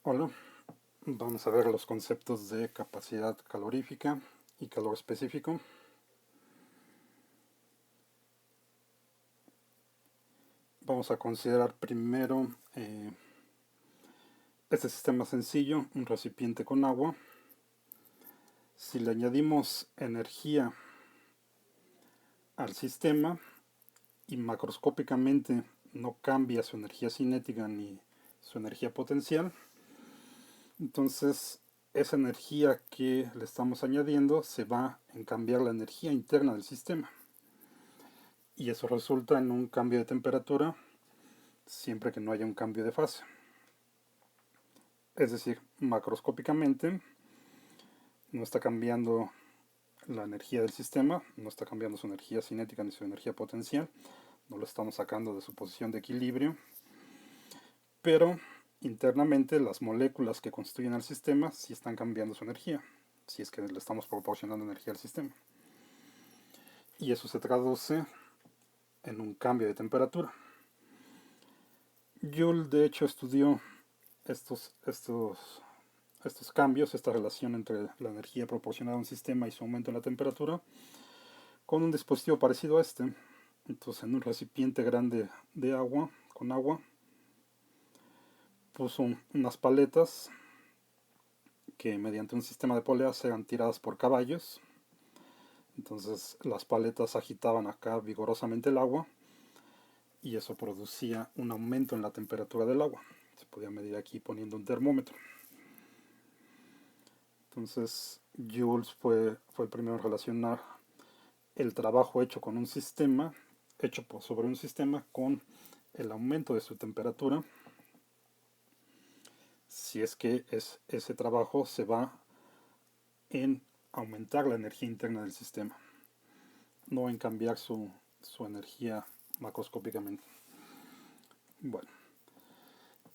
Hola, vamos a ver los conceptos de capacidad calorífica y calor específico. Vamos a considerar primero este sistema sencillo, un recipiente con agua. Si le añadimos energía al sistema y macroscópicamente no cambia su energía cinética ni su energía potencial, entonces esa energía que le estamos añadiendo se va en cambiar la energía interna del sistema. Y eso resulta en un cambio de temperatura siempre que no haya un cambio de fase. Es decir, macroscópicamente no está cambiando la energía del sistema, no está cambiando su energía cinética ni su energía potencial, no lo estamos sacando de su posición de equilibrio, pero internamente las moléculas que constituyen el sistema sí están cambiando su energía, si es que le estamos proporcionando energía al sistema. Y eso se traduce en un cambio de temperatura. Joule de hecho estudió estos cambios, esta relación entre la energía proporcionada a un sistema y su aumento en la temperatura, con un dispositivo parecido a este. Entonces, en un recipiente grande de agua, con agua, puso unas paletas que mediante un sistema de poleas eran tiradas por caballos. Entonces, las paletas agitaban acá vigorosamente el agua y eso producía un aumento en la temperatura del agua. Se podía medir aquí poniendo un termómetro. Entonces, Jules fue el primero en relacionar el trabajo hecho con un sistema, sobre un sistema, con el aumento de su temperatura, si es que ese trabajo se va en aumentar la energía interna del sistema, no en cambiar su energía macroscópicamente. Bueno,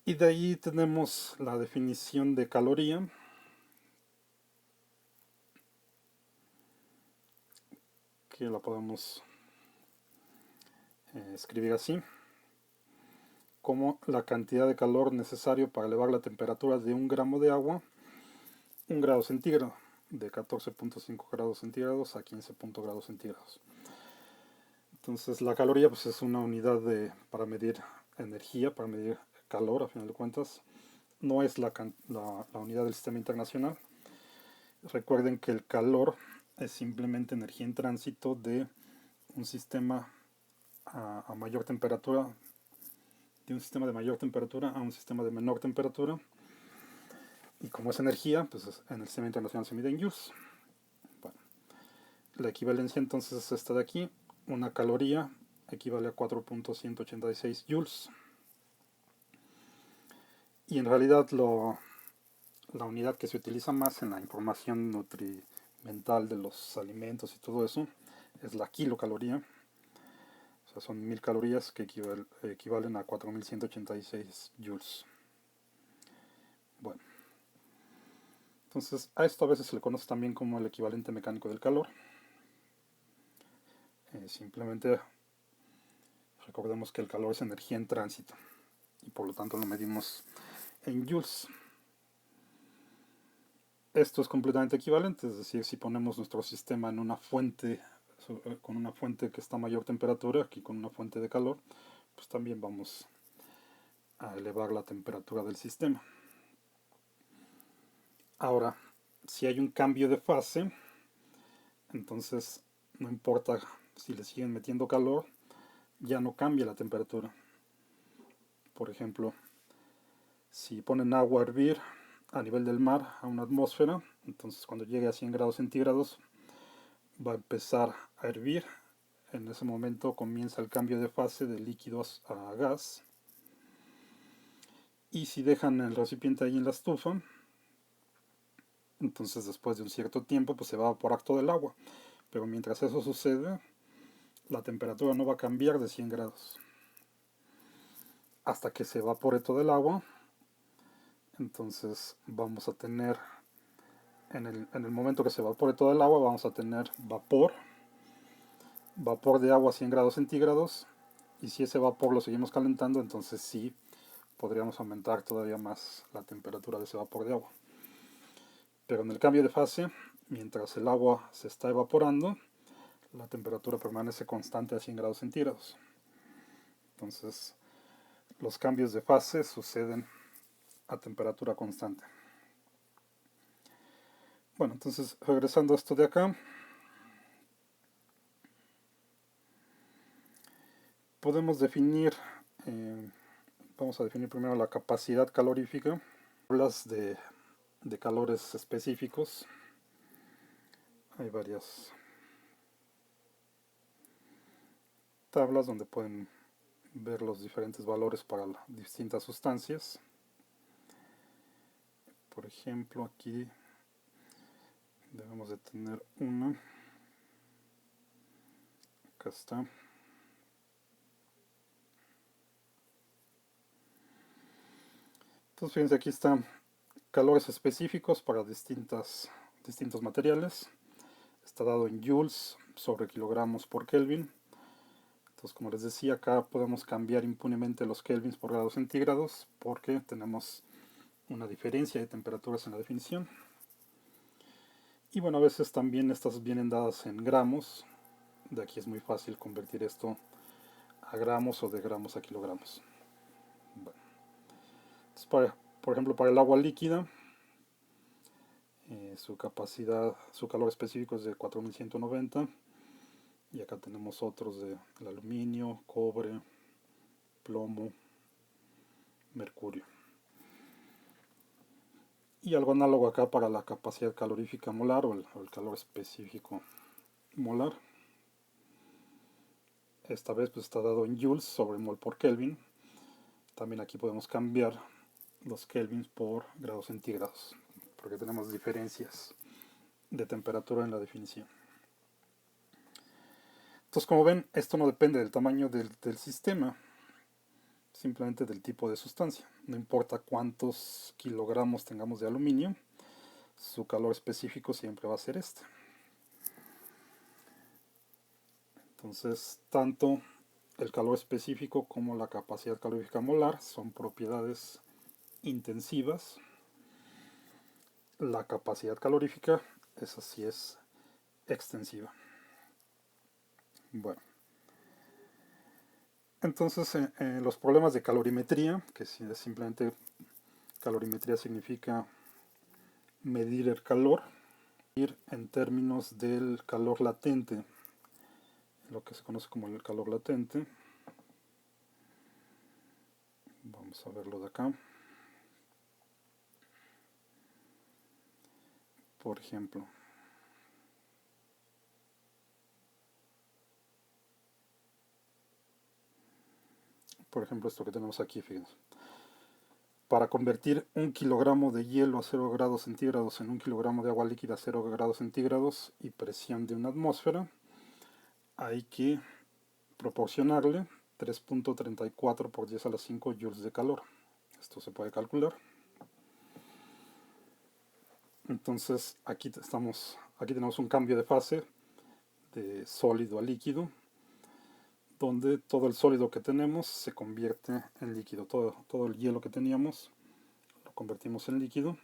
y de ahí tenemos la definición de caloría, que la podemos escribir así, como la cantidad de calor necesario para elevar la temperatura de 1 gramo de agua 1 grado centígrado, de 14.5 grados centígrados a 15 grados centígrados. Entonces la caloría pues, es una unidad para medir energía, para medir calor a final de cuentas. No es la unidad del sistema internacional. Recuerden que el calor es simplemente energía en tránsito de un sistema a mayor temperatura, de un sistema de mayor temperatura a un sistema de menor temperatura. Y como es energía, pues en el sistema internacional se mide en joules. Bueno, la equivalencia entonces es esta de aquí. Una caloría equivale a 4.186 joules. Y en realidad la unidad que se utiliza más en la información nutrimental de los alimentos y todo eso es la kilocaloría. O sea, son 1000 calorías que equivalen a 4186 joules. Bueno, entonces a esto a veces se le conoce también como el equivalente mecánico del calor. Simplemente recordemos que el calor es energía en tránsito y por lo tanto lo medimos en joules. Esto es completamente equivalente, es decir, si ponemos nuestro sistema en una fuente, con una fuente que está a mayor temperatura, aquí con una fuente de calor, pues también vamos a elevar la temperatura del sistema. Ahora, si hay un cambio de fase, entonces no importa si le siguen metiendo calor, ya no cambia la temperatura. Por ejemplo, si ponen agua a hervir a nivel del mar a una atmósfera, entonces cuando llegue a 100 grados centígrados va a empezar a hervir. En ese momento comienza el cambio de fase de líquidos a gas. Y si dejan el recipiente ahí en la estufa, entonces después de un cierto tiempo pues se va a evaporar todo el agua. Pero mientras eso sucede, la temperatura no va a cambiar de 100 grados. Hasta que se evapore todo el agua, entonces vamos a tener, en el momento que se evapore todo el agua, vamos a tener vapor de agua a 100 grados centígrados. Y si ese vapor lo seguimos calentando, entonces sí podríamos aumentar todavía más la temperatura de ese vapor de agua. Pero en el cambio de fase, mientras el agua se está evaporando, la temperatura permanece constante a 100 grados centígrados. Entonces, los cambios de fase suceden a temperatura constante. Bueno, entonces regresando a esto de acá, podemos definir, vamos a definir primero la capacidad calorífica. Hablas de calores específicos. Hay varias tablas donde pueden ver los diferentes valores para las distintas sustancias. Por ejemplo, aquí debemos de tener una. Acá está. Entonces fíjense, aquí están calores específicos para distintos materiales. Está dado en joules sobre kilogramos por Kelvin. Entonces, como les decía, acá podemos cambiar impunemente los kelvins por grados centígrados porque tenemos una diferencia de temperaturas en la definición. Y bueno, a veces también estas vienen dadas en gramos. De aquí es muy fácil convertir esto a gramos o de gramos a kilogramos. Bueno, entonces por ejemplo, para el agua líquida, su capacidad, su calor específico es de 4190. Y acá tenemos otros de aluminio, cobre, plomo, mercurio. Y algo análogo acá para la capacidad calorífica molar o el calor específico molar. Esta vez pues está dado en joules sobre mol por Kelvin. También aquí podemos cambiar los kelvins por grados centígrados, porque tenemos diferencias de temperatura en la definición. Entonces, como ven, esto no depende del tamaño del sistema, simplemente del tipo de sustancia. No importa cuántos kilogramos tengamos de aluminio, su calor específico siempre va a ser este. Entonces, tanto el calor específico como la capacidad calorífica molar son propiedades intensivas. La capacidad calorífica, esa sí es extensiva. Bueno, entonces los problemas de calorimetría, que simplemente calorimetría significa medir el calor, en términos del calor latente, lo que se conoce como el calor latente. Vamos a verlo de acá. Por ejemplo, esto que tenemos aquí, fíjense. Para convertir 1 kilogramo de hielo a 0 grados centígrados en 1 kilogramo de agua líquida a 0 grados centígrados y presión de una atmósfera, hay que proporcionarle 3.34 por 10 a la 5 joules de calor. Esto se puede calcular. Entonces aquí tenemos un cambio de fase de sólido a líquido, donde todo el sólido que tenemos se convierte en líquido. Todo el hielo que teníamos lo convertimos en líquido.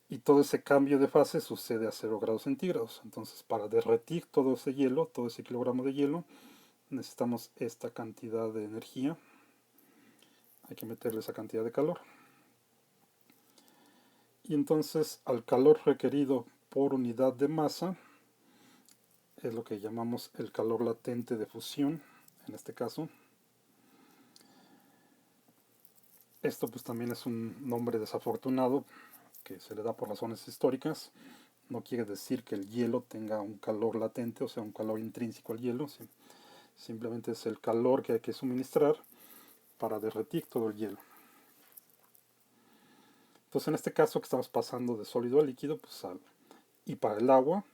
Y todo ese cambio de fase sucede a 0 grados centígrados. Entonces, para derretir todo ese hielo, todo ese kilogramo de hielo, necesitamos esta cantidad de energía. Hay que meterle esa cantidad de calor. Y entonces, al calor requerido por unidad de masa, es lo que llamamos el calor latente de fusión, en este caso. Esto pues también es un nombre desafortunado que se le da por razones históricas. No quiere decir que el hielo tenga un calor latente, o sea, un calor intrínseco al hielo. Simplemente es el calor que hay que suministrar para derretir todo el hielo. Entonces, en este caso que estamos pasando de sólido a líquido, pues y para el agua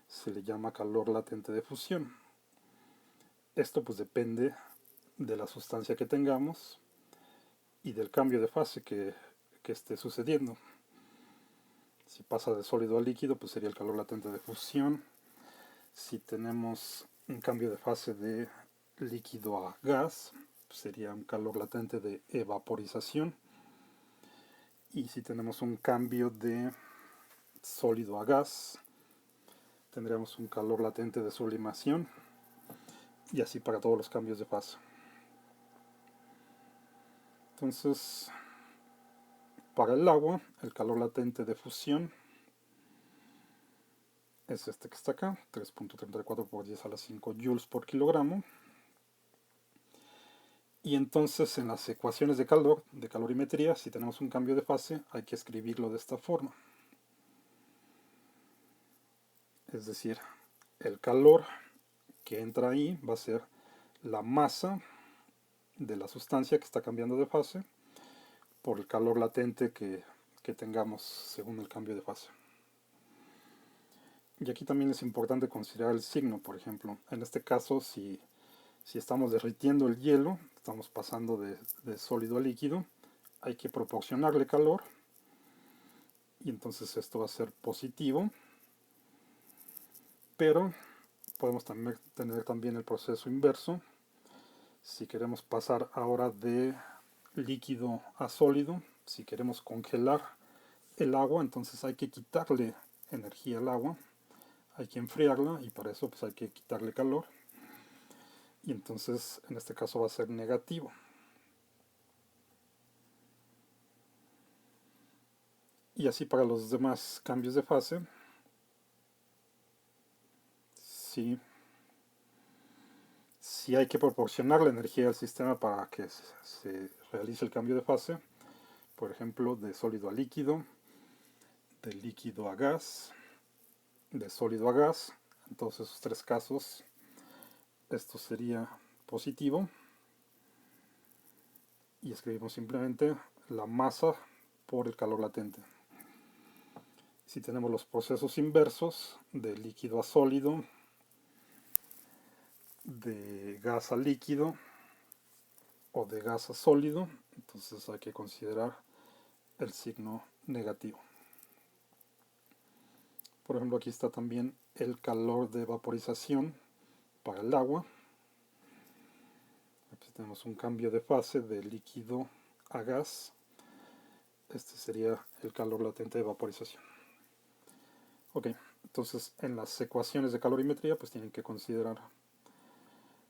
se le llama calor latente de fusión. Esto pues depende de la sustancia que tengamos y del cambio de fase que esté sucediendo. Si pasa de sólido a líquido, pues sería el calor latente de fusión. Si tenemos un cambio de fase de líquido a gas, sería un calor latente de evaporización. Y si tenemos un cambio de sólido a gas, tendríamos un calor latente de sublimación, y así para todos los cambios de fase. Entonces, para el agua, el calor latente de fusión es este que está acá, 3.34 por 10 a la 5 joules por kilogramo. Y entonces en las ecuaciones de calorimetría, si tenemos un cambio de fase, hay que escribirlo de esta forma. Es decir, el calor que entra ahí va a ser la masa de la sustancia que está cambiando de fase por el calor latente que tengamos según el cambio de fase. Y aquí también es importante considerar el signo, por ejemplo. En este caso, si estamos derritiendo el hielo, estamos pasando de sólido a líquido, hay que proporcionarle calor, y entonces esto va a ser positivo, pero podemos tener también el proceso inverso. Si queremos pasar ahora de líquido a sólido, si queremos congelar el agua, entonces hay que quitarle energía al agua, hay que enfriarla, y para eso pues hay que quitarle calor, y entonces en este caso va a ser negativo. Y así para los demás cambios de fase, si hay que proporcionar la energía al sistema para que se realice el cambio de fase, por ejemplo, de sólido a líquido, de líquido a gas, de sólido a gas, en todos esos tres casos, esto sería positivo, y escribimos simplemente la masa por el calor latente. Si tenemos los procesos inversos, de líquido a sólido, de gas a líquido o de gas a sólido, entonces hay que considerar el signo negativo. Por ejemplo, aquí está también el calor de vaporización para el agua. Aquí tenemos un cambio de fase de líquido a gas. Este sería el calor latente de vaporización. Ok, entonces en las ecuaciones de calorimetría pues tienen que considerar,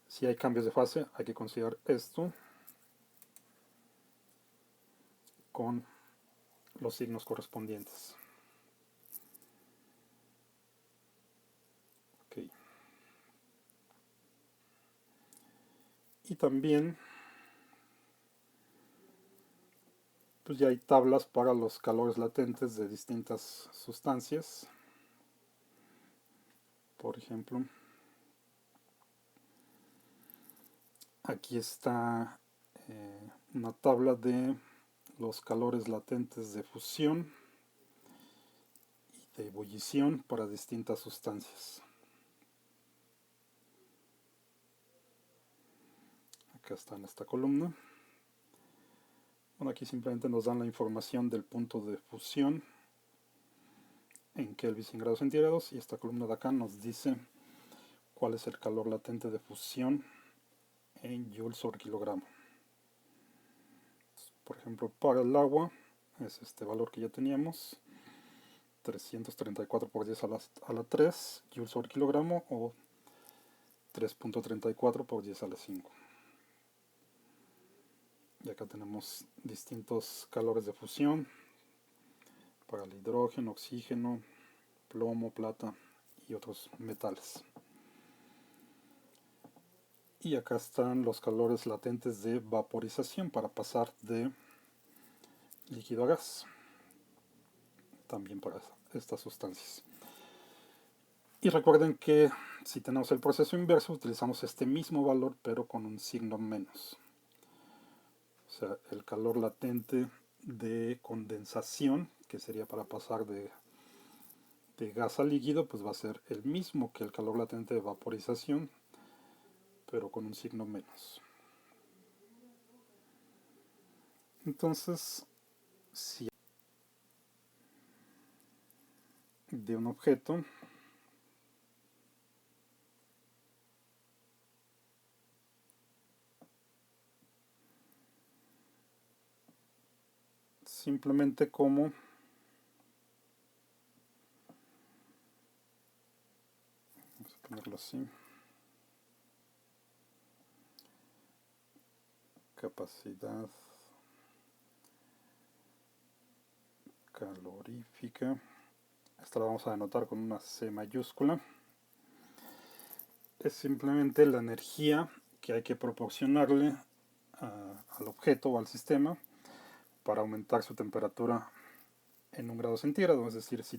si hay cambios de fase, hay que considerar esto con los signos correspondientes. Okay. Y también pues ya hay tablas para los calores latentes de distintas sustancias. Por ejemplo, aquí está una tabla de los calores latentes de fusión y de ebullición para distintas sustancias. Acá está en esta columna. Bueno, aquí simplemente nos dan la información del punto de fusión en Kelvin y grados centígrados, y esta columna de acá nos dice cuál es el calor latente de fusión en joules sobre kilogramo. Por ejemplo, para el agua es este valor que ya teníamos, 334 por 10 a la 3 joules sobre kilogramo, o 3.34 por 10 a la 5. Y acá tenemos distintos calores de fusión para el hidrógeno, oxígeno, plomo, plata y otros metales. Y acá están los calores latentes de vaporización para pasar de líquido a gas, también para estas sustancias. Y recuerden que si tenemos el proceso inverso, utilizamos este mismo valor pero con un signo menos. O sea, el calor latente de condensación, que sería para pasar de gas a líquido, pues va a ser el mismo que el calor latente de vaporización, pero con un signo menos. Entonces, si de un objeto simplemente como vamos a ponerlo así, capacidad calorífica. Esta la vamos a denotar con una C mayúscula. Es simplemente la energía que hay que proporcionarle al objeto o al sistema para aumentar su temperatura en 1 grado centígrado. Es decir, si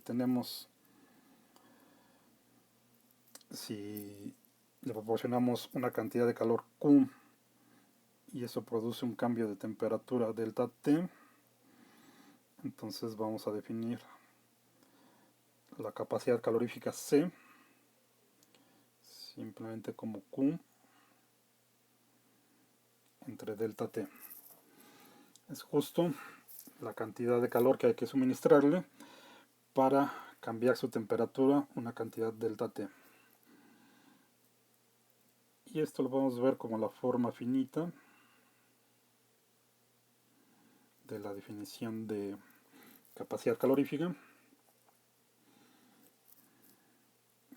le proporcionamos una cantidad de calor Q y eso produce un cambio de temperatura delta T, entonces vamos a definir la capacidad calorífica C simplemente como Q entre delta T. Es justo la cantidad de calor que hay que suministrarle para cambiar su temperatura una cantidad delta T. Y esto lo podemos ver como la forma finita de la definición de capacidad calorífica.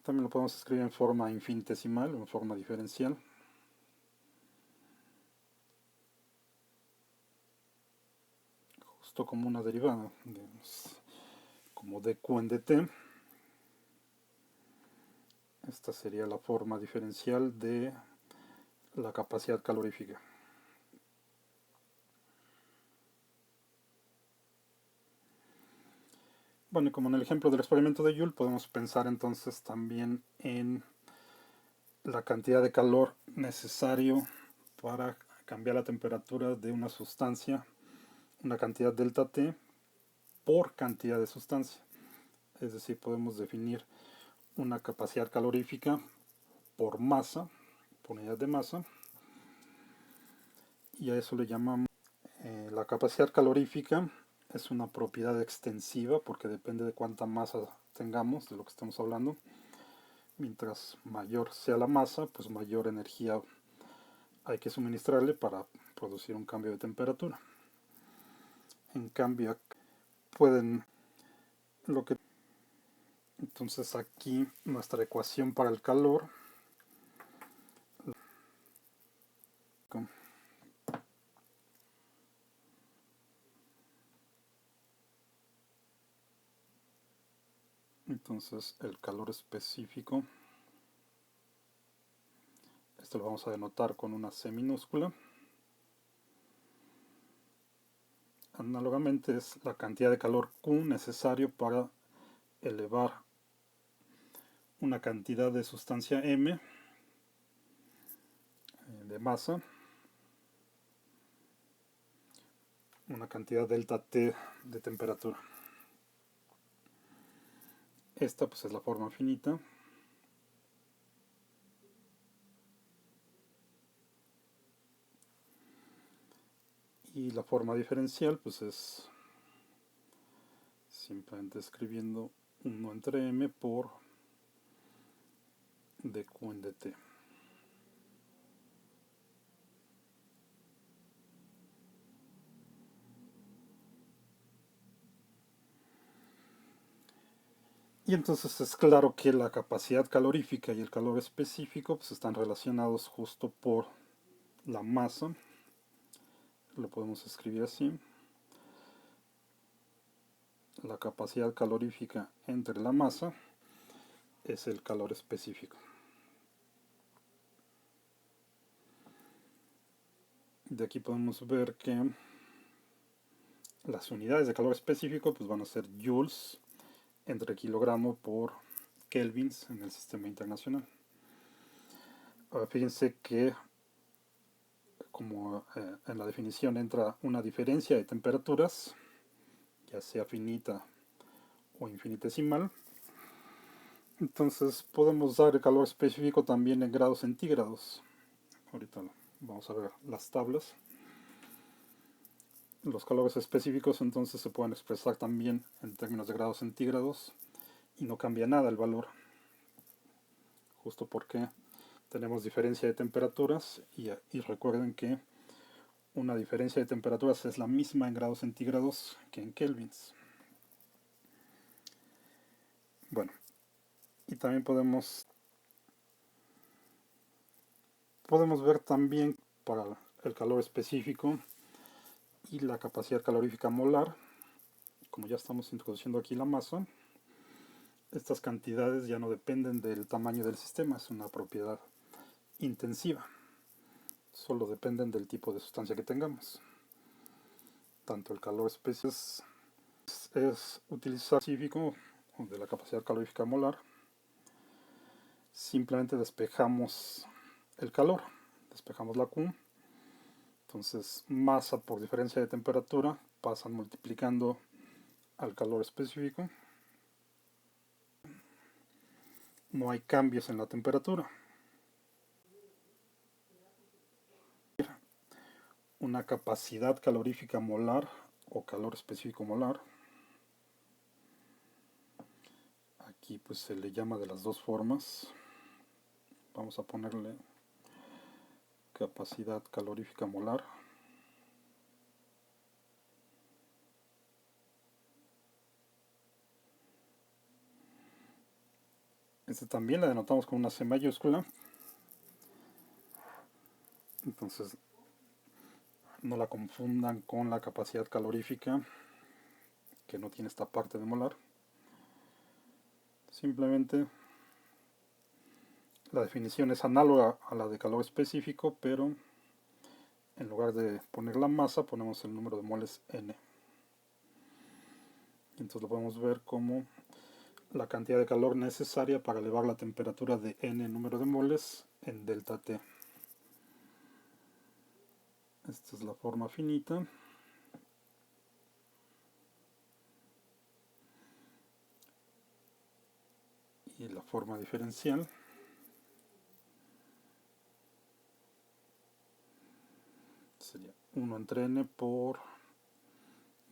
También lo podemos escribir en forma infinitesimal o en forma diferencial. Justo como una derivada, digamos, como dq en dt. Esta sería la forma diferencial de la capacidad calorífica. Bueno, y como en el ejemplo del experimento de Joule, podemos pensar entonces también en la cantidad de calor necesario para cambiar la temperatura de una sustancia, una cantidad delta T, por cantidad de sustancia. Es decir, podemos definir una capacidad calorífica por masa, por unidad de masa, y a eso le llamamos la capacidad calorífica. Es una propiedad extensiva porque depende de cuánta masa tengamos, de lo que estamos hablando. Mientras mayor sea la masa, pues mayor energía hay que suministrarle para producir un cambio de temperatura. En cambio, pueden lo que entonces aquí nuestra ecuación para el calor entonces el calor específico, esto lo vamos a denotar con una C minúscula. Análogamente es la cantidad de calor Q necesario para elevar una cantidad de sustancia M de masa, una cantidad delta T de temperatura. Esta pues es la forma finita. Y la forma diferencial pues es simplemente escribiendo 1 entre M por dq en dt. Y entonces es claro que la capacidad calorífica y el calor específico pues están relacionados justo por la masa. Lo podemos escribir así. La capacidad calorífica entre la masa es el calor específico. De aquí podemos ver que las unidades de calor específico pues van a ser joules entre kilogramo por kelvins en el sistema internacional. Ahora fíjense que como en la definición entra una diferencia de temperaturas, ya sea finita o infinitesimal, entonces podemos dar el calor específico también en grados centígrados. Ahorita vamos a ver las tablas. Los calores específicos entonces se pueden expresar también en términos de grados centígrados y no cambia nada el valor, justo porque tenemos diferencia de temperaturas y recuerden que una diferencia de temperaturas es la misma en grados centígrados que en kelvins. Bueno, y también podemos ver también para el calor específico y la capacidad calorífica molar. Como ya estamos introduciendo aquí la masa, estas cantidades ya no dependen del tamaño del sistema, es una propiedad intensiva. Solo dependen del tipo de sustancia que tengamos. Tanto el calor específico es utilizar específico de la capacidad calorífica molar. Simplemente despejamos el calor, despejamos la Q. Entonces, masa por diferencia de temperatura pasan multiplicando al calor específico. No hay cambios en la temperatura. Una capacidad calorífica molar o calor específico molar. Aquí pues se le llama de las dos formas. Vamos a ponerle capacidad calorífica molar. Este también la denotamos con una C mayúscula. Entonces no la confundan con la capacidad calorífica, que no tiene esta parte de molar. Simplemente la definición es análoga a la de calor específico, pero en lugar de poner la masa ponemos el número de moles N. Entonces lo podemos ver como la cantidad de calor necesaria para elevar la temperatura de N número de moles en delta T. Esta es la forma finita. Y la forma diferencial sería 1 entre N por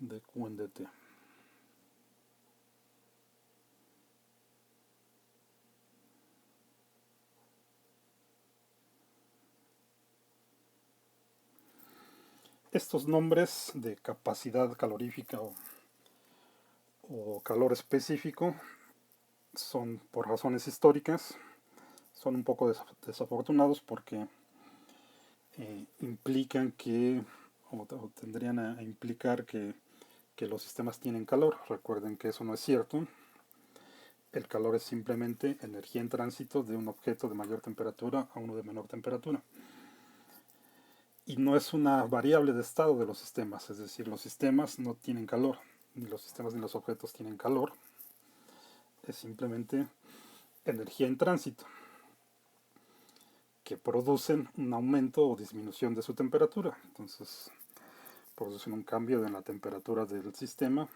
dQ en dt. Estos nombres de capacidad calorífica o calor específico son por razones históricas, son un poco desafortunados porque implican que, o tendrían a implicar que los sistemas tienen calor. Recuerden que eso no es cierto. El calor es simplemente energía en tránsito de un objeto de mayor temperatura a uno de menor temperatura. Y no es una variable de estado de los sistemas, es decir, los sistemas no tienen calor, ni los sistemas ni los objetos tienen calor. Es simplemente energía en tránsito que producen un aumento o disminución de su temperatura. Entonces, producen un cambio en la temperatura del sistema.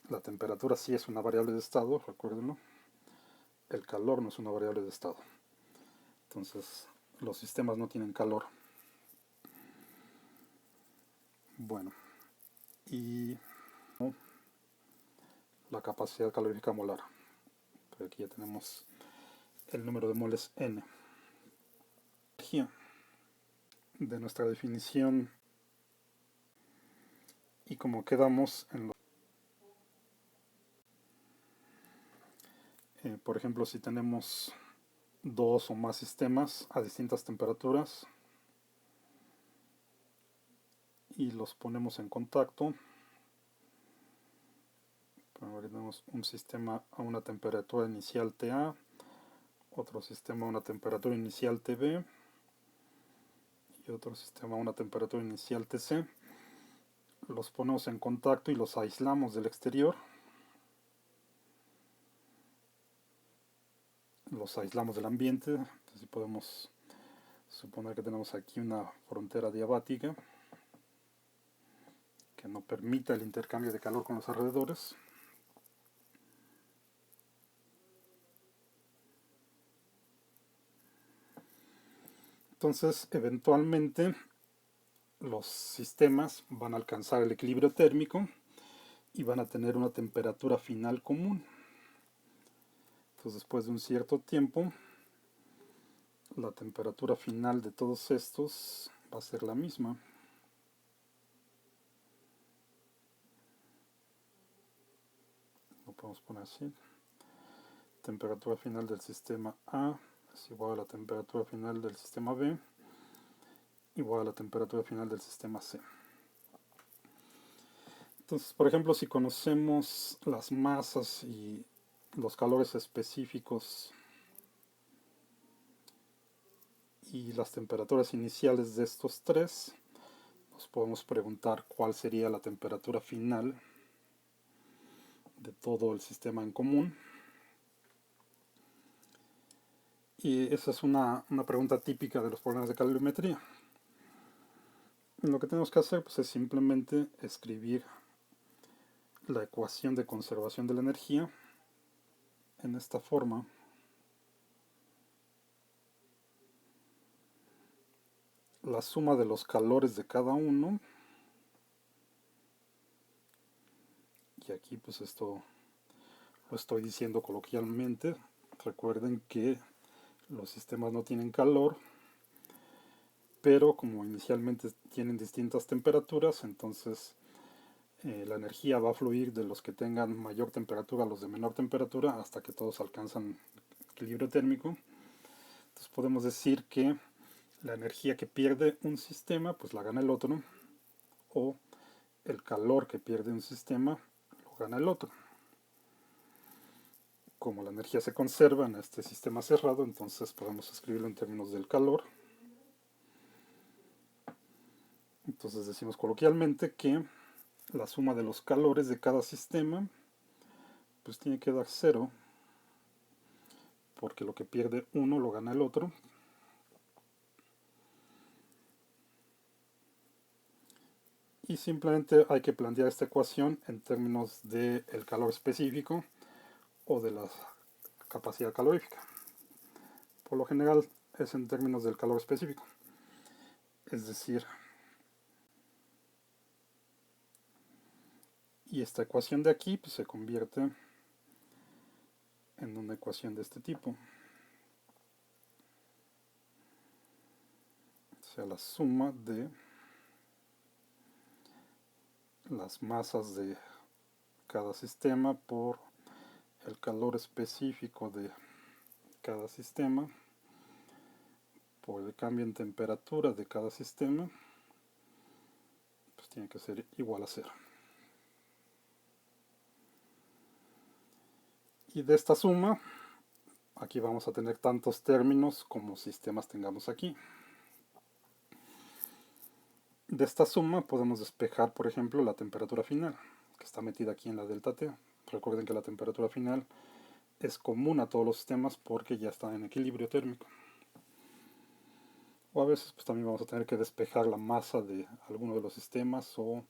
La temperatura sí es una variable de estado, recuérdenlo. El calor no es una variable de estado. Entonces, los sistemas no tienen calor. Bueno, y la capacidad calorífica molar. Pero aquí ya tenemos el número de moles N. De nuestra definición y como quedamos en por ejemplo, si tenemos dos o más sistemas a distintas temperaturas y los ponemos en contacto, tenemos un sistema a una temperatura inicial TA, otro sistema a una temperatura inicial TB y otro sistema a una temperatura inicial TC. Los ponemos en contacto y los aislamos del exterior. Los aislamos del ambiente. Entonces podemos suponer que tenemos aquí una frontera diabática que no permita el intercambio de calor con los alrededores. Entonces, eventualmente, los sistemas van a alcanzar el equilibrio térmico y van a tener una temperatura final común. Entonces, después de un cierto tiempo, la temperatura final de todos estos va a ser la misma. podemos poner así. Temperatura final del sistema A es igual a la temperatura final del sistema B igual a la temperatura final del sistema C. Entonces, por ejemplo, si conocemos las masas y los calores específicos y las temperaturas iniciales de estos tres, nos podemos preguntar cuál sería la temperatura final de todo el sistema en común. Y esa es una pregunta típica de los problemas de calorimetría. Lo que tenemos que hacer pues, es simplemente escribir la ecuación de conservación de la energía en esta forma. La suma de los calores de cada uno. Y aquí pues esto lo estoy diciendo coloquialmente. Recuerden que los sistemas no tienen calor, pero como inicialmente tienen distintas temperaturas, entonces la energía va a fluir de los que tengan mayor temperatura a los de menor temperatura hasta que todos alcanzan equilibrio térmico. Entonces podemos decir que la energía que pierde un sistema pues la gana el otro, o el calor que pierde un sistema lo gana el otro. Como la energía se conserva en este sistema cerrado, entonces podemos escribirlo en términos del calor. Entonces decimos coloquialmente que la suma de los calores de cada sistema pues tiene que dar 0, porque lo que pierde uno lo gana el otro. Y simplemente hay que plantear esta ecuación en términos del calor específico o de la capacidad calorífica. Por lo general es en términos del calor específico. Es decir, y esta ecuación de aquí pues, se convierte en una ecuación de este tipo. O sea, la suma de las masas de cada sistema por el calor específico de cada sistema por el cambio en temperatura de cada sistema, pues tiene que ser igual a 0. Y de esta suma, aquí vamos a tener tantos términos como sistemas tengamos aquí. De esta suma podemos despejar, por ejemplo, la temperatura final, que está metida aquí en la delta T. Recuerden que la temperatura final es común a todos los sistemas porque ya está en equilibrio térmico. O a veces pues, también vamos a tener que despejar la masa de alguno de los sistemas o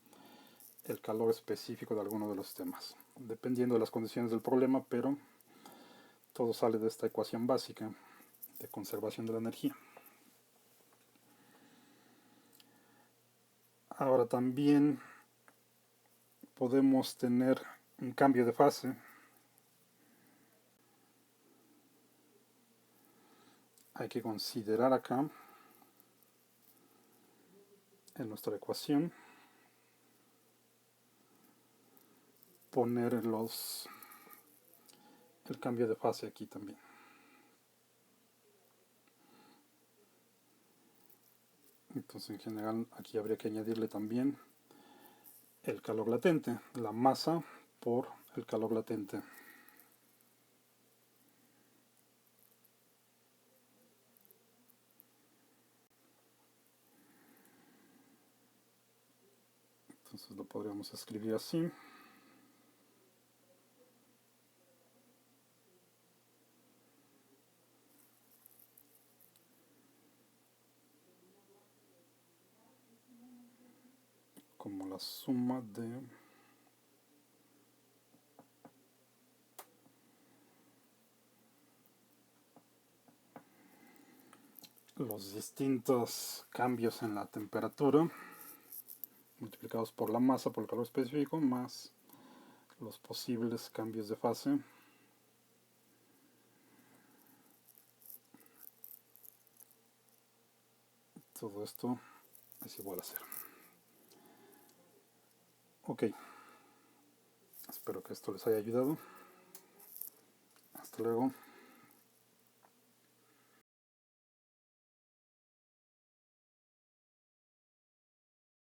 el calor específico de alguno de los sistemas, dependiendo de las condiciones del problema, pero todo sale de esta ecuación básica de conservación de la energía. Ahora también podemos tener un cambio de fase. Hay que considerar acá en nuestra ecuación poner el cambio de fase aquí también. Entonces en general aquí habría que añadirle también el calor latente, la masa por el calor latente. Entonces lo podríamos escribir así. Como la suma de los distintos cambios en la temperatura multiplicados por la masa por el calor específico más los posibles cambios de fase. Todo esto es igual a 0. Ok, espero que esto les haya ayudado. Hasta luego.